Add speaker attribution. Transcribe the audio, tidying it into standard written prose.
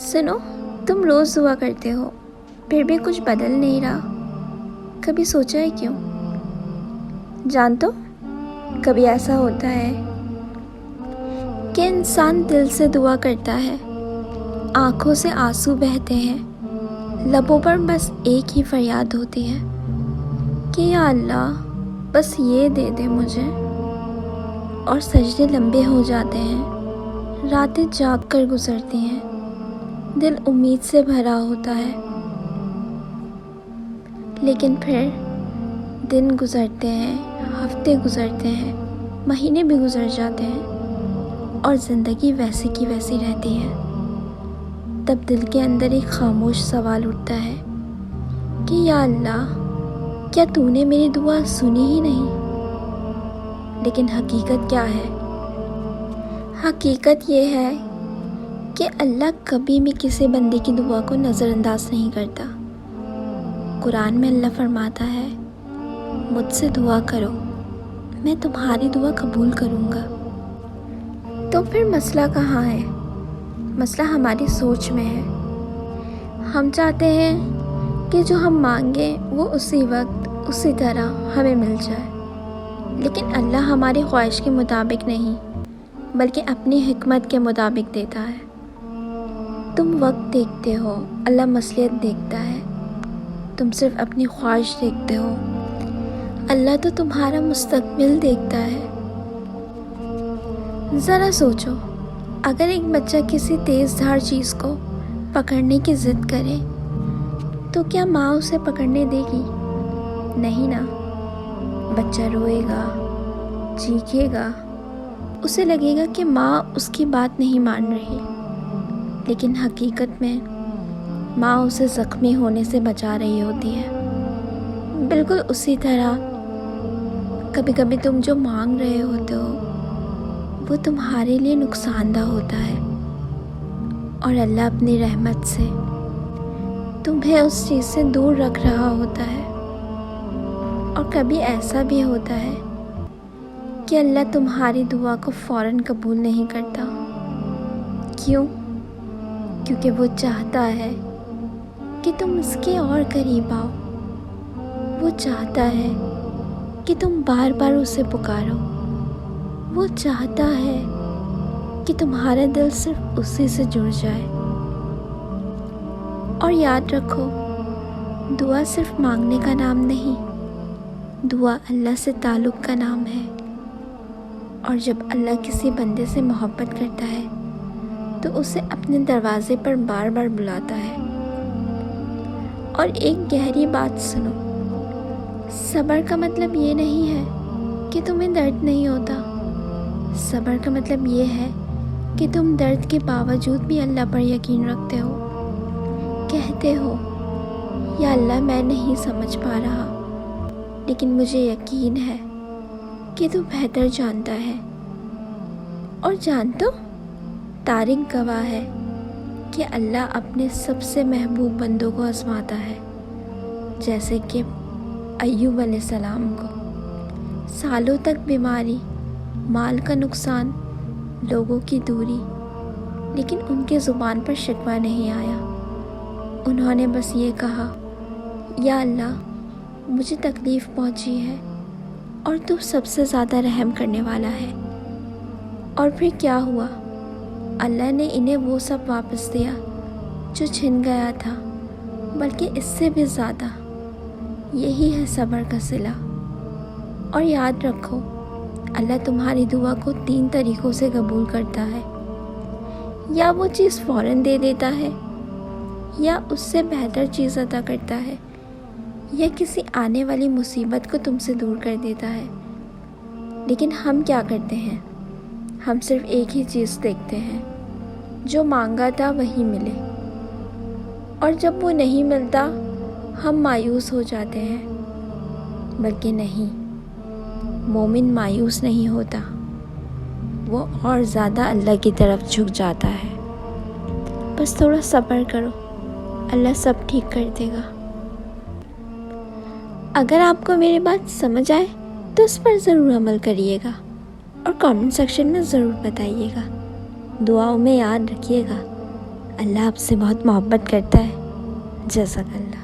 Speaker 1: सुनो, तुम रोज़ दुआ करते हो, फिर भी कुछ बदल नहीं रहा। कभी सोचा है क्यों? जान तो, कभी ऐसा होता है कि इंसान दिल से दुआ करता है, आँखों से आंसू बहते हैं, लबों पर बस एक ही फरियाद होती है कि या अल्लाह बस ये दे दे मुझे। और सजदे लंबे हो जाते हैं, रातें जाग कर गुजरती हैं, दिल उम्मीद से भरा होता है। लेकिन फिर दिन गुजरते हैं, हफ्ते गुजरते हैं, महीने भी गुजर जाते हैं और ज़िंदगी वैसी की वैसी रहती है। तब दिल के अंदर एक खामोश सवाल उठता है कि या अल्लाह, क्या तूने मेरी दुआ सुनी ही नहीं? लेकिन हकीकत क्या है? हकीकत ये है कि अल्लाह कभी भी किसी बंदे की दुआ को नज़रअंदाज नहीं करता। कुरान में अल्लाह फरमाता है, मुझसे दुआ करो, मैं तुम्हारी दुआ कबूल करूँगा। तो फिर मसला कहाँ है? मसला हमारी सोच में है। हम चाहते हैं कि जो हम मांगे वो उसी वक्त उसी तरह हमें मिल जाए, लेकिन अल्लाह हमारी ख्वाहिश के मुताबिक नहीं बल्कि अपनी हिकमत के मुताबिक देता है। तुम वक्त देखते हो, अल्लाह मसलियत देखता है। तुम सिर्फ अपनी ख्वाहिश देखते हो, अल्लाह तो तुम्हारा मुस्तकबिल देखता है। ज़रा सोचो, अगर एक बच्चा किसी तेज़ धार चीज़ को पकड़ने की ज़िद करे तो क्या माँ उसे पकड़ने देगी? नहीं ना। बच्चा रोएगा, चीखेगा, उसे लगेगा कि माँ उसकी बात नहीं मान रही, लेकिन हकीकत में माँ उसे ज़ख्मी होने से बचा रही होती है। बिल्कुल उसी तरह कभी कभी तुम जो मांग रहे होते हो वो तुम्हारे लिए नुकसानदा होता है, और अल्लाह अपनी रहमत से तुम्हें उस चीज़ से दूर रख रहा होता है। और कभी ऐसा भी होता है कि अल्लाह तुम्हारी दुआ को फ़ौरन कबूल नहीं करता। क्यों? क्योंकि वो चाहता है कि तुम उसके और करीब आओ। वो चाहता है कि तुम बार बार उसे पुकारो। वो चाहता है कि तुम्हारा दिल सिर्फ उसी से जुड़ जाए। और याद रखो, दुआ सिर्फ मांगने का नाम नहीं, दुआ अल्लाह से ताल्लुक़ का नाम है। और जब अल्लाह किसी बंदे से मोहब्बत करता है तो उसे अपने दरवाज़े पर बार बार बुलाता है। और एक गहरी बात सुनो, सब्र का मतलब ये नहीं है कि तुम्हें दर्द नहीं होता। सब्र का मतलब ये है कि तुम दर्द के बावजूद भी अल्लाह पर यकीन रखते हो। कहते हो, या अल्लाह, मैं नहीं समझ पा रहा, लेकिन मुझे यकीन है कि तू बेहतर जानता है। और जान तो, तारीख़ गवाह है कि अल्लाह अपने सबसे महबूब बंदों को आज़माता है। जैसे कि अय्यूब अलैहिस्सलाम को सालों तक बीमारी, माल का नुकसान, लोगों की दूरी, लेकिन उनके ज़ुबान पर शिकवा नहीं आया। उन्होंने बस ये कहा, या अल्लाह, मुझे तकलीफ़ पहुंची है और तू सबसे ज़्यादा रहम करने वाला है। और फिर क्या हुआ? अल्लाह ने इन्हें वो सब वापस दिया जो छिन गया था, बल्कि इससे भी ज़्यादा। यही है सब्र का सिला। और याद रखो, अल्लाह तुम्हारी दुआ को 3 तरीक़ों से कबूल करता है। या वो चीज़ फ़ौरन दे देता है, या उससे बेहतर चीज़ अता करता है, या किसी आने वाली मुसीबत को तुमसे दूर कर देता है। लेकिन हम क्या करते हैं? हम सिर्फ एक ही चीज़ देखते हैं, जो मांगा था वही मिले। और जब वो नहीं मिलता हम मायूस हो जाते हैं। बल्कि नहीं, मोमिन मायूस नहीं होता, वो और ज़्यादा अल्लाह की तरफ झुक जाता है। बस थोड़ा सब्र करो, अल्लाह सब ठीक कर देगा। अगर आपको मेरी बात समझ आए तो उस पर ज़रूर अमल करिएगा और कमेंट सेक्शन में ज़रूर बताइएगा। दुआओं में याद रखिएगा। اللہ آپ سے بہت محبت کرتا ہے. جزاک اللہ.